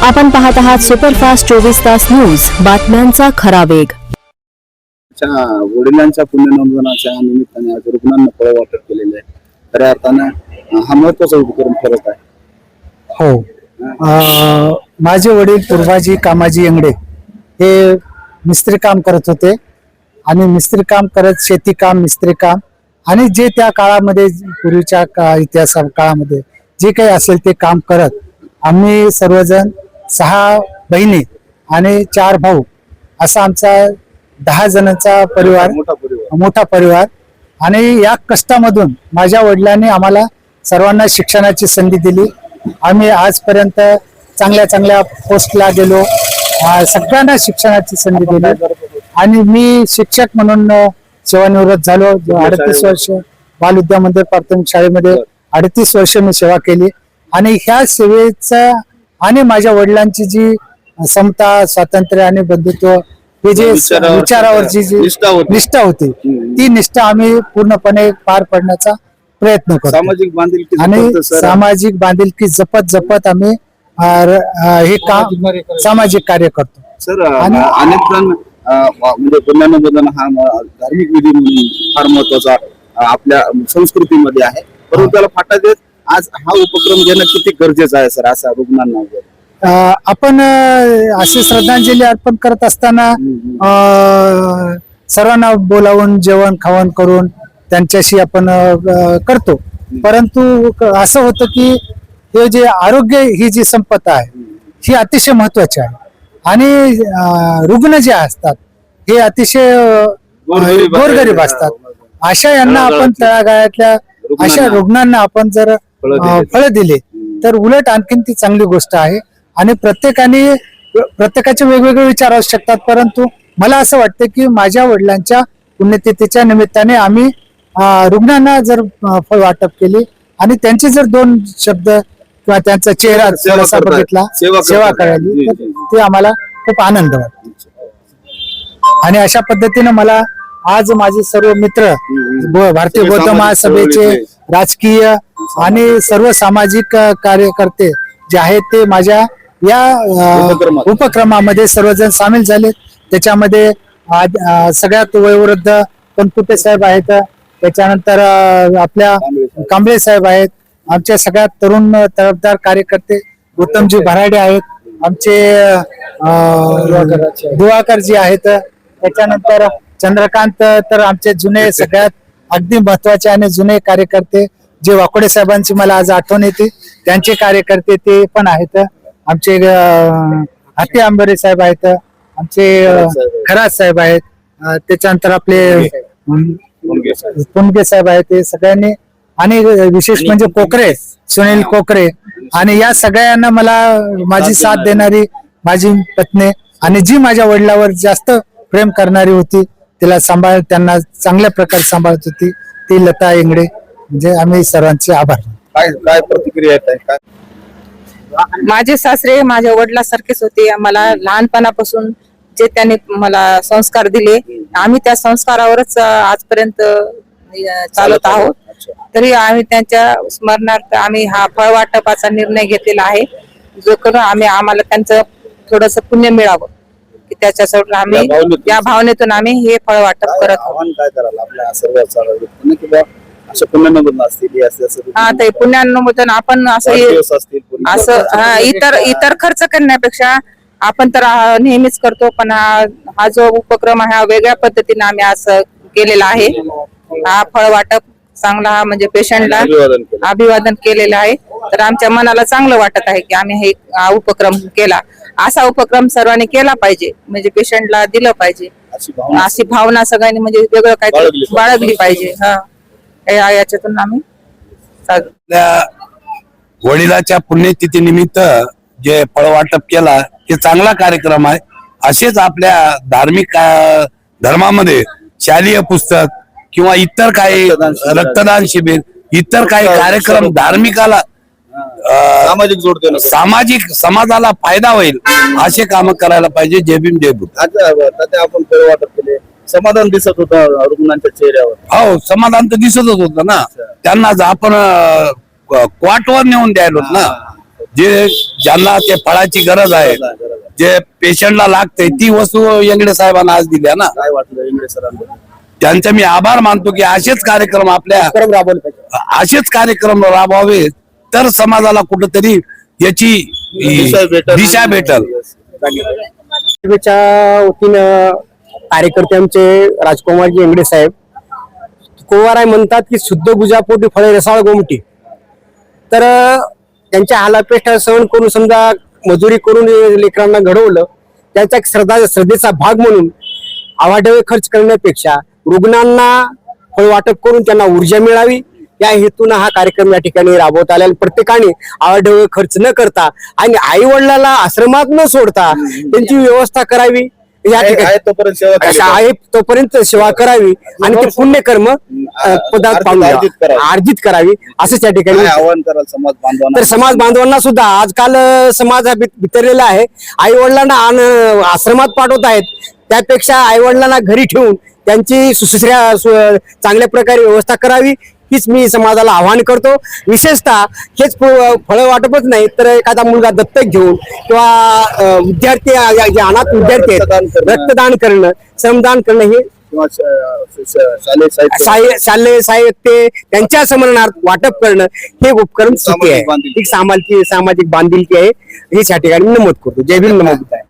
आपण पाहत आहात सुपरफास्ट 24 तास न्यूज, बातम्यांचा खरा वेग. वडिलांच्या पुण्यनोंदनाच्या निमित्ताने आज रुग्णांना फळ वाटप केलेले आहे. खऱ्या अर्थानं हा महत्वाचा उपक्रम ठरत आहे. हो, माझे वडील पूर्वाजी कामाजी येंगडे हे मिस्त्री काम करत होते आणि मिस्त्री काम करत शेती काम, मिस्त्री काम आणि जे त्या काळामध्ये पूर्वीच्या इतिहास काळामध्ये जे काही असेल ते काम करत आम्ही सर्वजण 6 बहिणी आणि 4 भाऊ असा आमचा 10 जणांचा परिवार, मोठा परिवार. आणि या कष्टामधून माझ्या वडिलांनी आम्हाला सर्वांना शिक्षणाची संधी दिली. आम्ही आजपर्यंत चांगल्या चांगल्या पोस्टला गेलो, सगळ्यांना शिक्षणाची संधी दिली. आणि मी शिक्षक म्हणून सेवानिवृत्त झालो. 38 वर्ष बालविद्या मंदिर प्राथमिक शाळेमध्ये 38 वर्ष मी सेवा केली. आणि ह्या सेवेचा आणि माझ्या वडिलांची जी समता, स्वातंत्र्य आणि बंधुत्व हे जे विचारावरची जी निष्ठा होती ती निष्ठा आम्ही पूर्णपणे पार पाडण्याचा प्रयत्न करतो. आणि सामाजिक बांधिलकी जपत जपत आम्ही हे काम सामाजिक कार्य करतो. सर, अनेक जण म्हणजे पुण्यनोंदन हा धार्मिक विधी म्हणून फार महत्वाचा आपल्या संस्कृतीमध्ये आहे, परंतु त्याला फाटा देत आज हा उपक्रम घेणं किती गरजेचं आहे सर असा रुग्णांना? आपण अशी श्रद्धांजली अर्पण करत असताना सर्वांना बोलावून जेवण खावण करून त्यांच्याशी आपण करतो. परंतु असं होतं की हे जे आरोग्य ही जी संपदा आहे ही अतिशय महत्वाची आहे. आणि रुग्ण जे असतात हे अतिशय गोरगरीब असतात. अशा यांना आपण तळागाळातल्या अशा रुग्णांना आपण जर फळ दिले तर उलट आणखीन ती चांगली गोष्ट आहे. आणि प्रत्येकाचे वेगवेगळे विचार असू शकतात, परंतु मला असं वाटतं की माझ्या वडिलांच्या पुण्यतिथीच्या निमित्ताने आम्ही रुग्णांना जर फळ वाटप केली आणि त्यांचे जर 2 शब्द किंवा त्यांचा चेहरा थोडासा बघितला, सेवा करायली, तर ते आम्हाला खूप आनंद वाटतो. आणि अशा पद्धतीने मला आज माझे सर्व मित्र, भारतीय बौद्ध महासभेचे, राजकीय आणि सर्व सामाजिक कार्यकर्ते जे आहेत ते माझ्या या उपक्रमामध्ये सर्वजण सामील झाले. त्याच्यामध्ये सगळ्यात वयोवृद्ध कनकुटे साहेब आहेत, त्याच्यानंतर आपल्या कांबळे साहेब आहेत, आमच्या सगळ्यात तरुण तरफदार कार्यकर्ते गौतमजी भराडे आहेत, आमचे दिवाकरजी आहेत, त्याच्यानंतर चंद्रकांत, तर आमचे जुने सगळ्यात अगदी महत्वाचे आणि जुने कार्यकर्ते जे वाकोडे साहेबांची मला आज आठवण येते त्यांचे कार्यकर्ते ते पण आहेत. आमचे हाते आंबरे साहेब आहेत, आमचे खरात साहेब आहेत, त्याच्यानंतर आपले पुणगे साहेब आहेत, ते सगळ्यांनी. आणि विशेष म्हणजे कोकरे, सुनील कोकरे, आणि या सगळ्यांना मला माझी साथ देणारी माझी पत्नी आणि जी माझ्या वडिलावर जास्त प्रेम करणारी होती, तिला त्यांना चांगल्या प्रकारे सांभाळत होती, ती लता येंगडे. म्हणजे आम्ही सर्वांचे आभार. काय प्रतिक्रिया आहे? माझे सासरे माझ्या वडिलांसारखेच होते. मला लहानपणापासून जे त्यांनी मला संस्कार दिले आम्ही त्या संस्कारावरच आजपर्यंत चालत आहोत. तरी आम्ही त्यांच्या स्मरणार्थ आम्ही हा फळ वाटपाचा निर्णय घेतलेला आहे, जो करून आम्हाला त्यांचं थोडस पुण्य मिळावं की त्याच्यासाठी आम्ही या भावनेतून आम्ही हे फळ वाटप करत आहोत. काय करायला आपल्या सर्व असं पुण्यनोंदन असतील ते पुण्यनोंदन आपण असं इतर खर्च करण्यापेक्षा आपण तर नेहमीच करतो, पण हा जो उपक्रम आहे हा वेगळ्या पद्धतीने आम्ही असं केलेला आहे. हा फळ वाटप चांगला म्हणजे पेशंटला अभिवादन केलेलं आहे. तर आमच्या मनाला चांगलं वाटत आहे की आम्ही हे उपक्रम केला. असा उपक्रम सर्वांनी केला पाहिजे, म्हणजे पेशंटला दिलं पाहिजे अशी भावना सगळ्यांनी म्हणजे वेगळं काय बाळगली पाहिजे. याच्यातून आम्ही वडिलाच्या पुण्यतिथी निमित्त जे फळ वाटप केला हे चांगला कार्यक्रम आहे. असेच आपल्या धार्मिक धर्मामध्ये शालेय पुस्तक किंवा इतर काही रक्तदान शिबिर, इतर काही कार्यक्रम धार्मिकाला सामाजिक समाजाला फायदा होईल असे काम करायला पाहिजे. जय भीम जय बुद्ध. आपण फळ वाटप केले, समाधान दिसत होतं रुग्णांच्या चेहऱ्यावर. हो, समाधान तर दिसतच होतं ना. त्यांना आपण क्वाटवर नेऊन द्यायलो ना. जे ज्यांना ते फळाची गरज आहे, जे पेशंटला लागते ती वस्तू येंगडे साहेबांना आज दिल्या ना. काय वाटलं इंगळे सरांबद्दल? त्यांचे मी आभार मानतो की असेच कार्यक्रम आपल्या असेच कार्यक्रम राबवावे तर समाजाला कुठंतरी याची दिशा भेटल. वतीनं कार्यकर्ते आमचे राजकुमारजी इंगडे साहेब कोवाराय म्हणतात की शुद्ध गुजापोटी फळे रसाळ गोमटी. तर त्यांच्या हालापेष्टा सहन करून समजा मजुरी करून लेकरांना घडवलं, त्यांचा एक श्रद्धेचा भाग म्हणून आवाढव्य खर्च करण्यापेक्षा रुग्णांना फळ वाटप करून त्यांना ऊर्जा मिळावी या हेतून हा कार्यक्रम या ठिकाणी राबवता आला. प्रत्येकाने आवाढव्य खर्च न करता आणि आई वडिलांना आश्रमात न सोडता त्यांची व्यवस्था करावी, या ठिकाणी तोपर्यंत सेवा केली पाहिजे. आहे तोपर्यंत सेवा करावी आणि ते पुण्यकर्म पदार्थ अर्जित करावी असंच या ठिकाणी काय आव्हान कराल समाज बांधवांना? तर समाज बांधवांना सुद्धा आजकाल समाज हा बिथरलेला आहे. आई वडिलांना आश्रमात पाठवत आहेत, त्यापेक्षा आई वडिलांना घरी ठेवून त्यांची चांगल्या प्रकारे व्यवस्था करावी हीच मी समाजाला आवाहन करतो. विशेषतः हेच फळं वाटपच नाही तर एखादा मुलगा दत्तक घेऊन किंवा विद्यार्थी जे अनाथ विद्यार्थी आहेत रक्तदान करणं, श्रमदान करणं हे किंवा शालेय साहित्य शालेय साहित्य त्यांच्या स्मरणार्थ वाटप करणं हे उपक्रम स्तुत्य आहे. सामाजिक बांधिलकी. ही सामाजिक बांधिलकी आहे, हेच या ठिकाणी नमूद करतो. जय भीम, नमो बुद्धाय.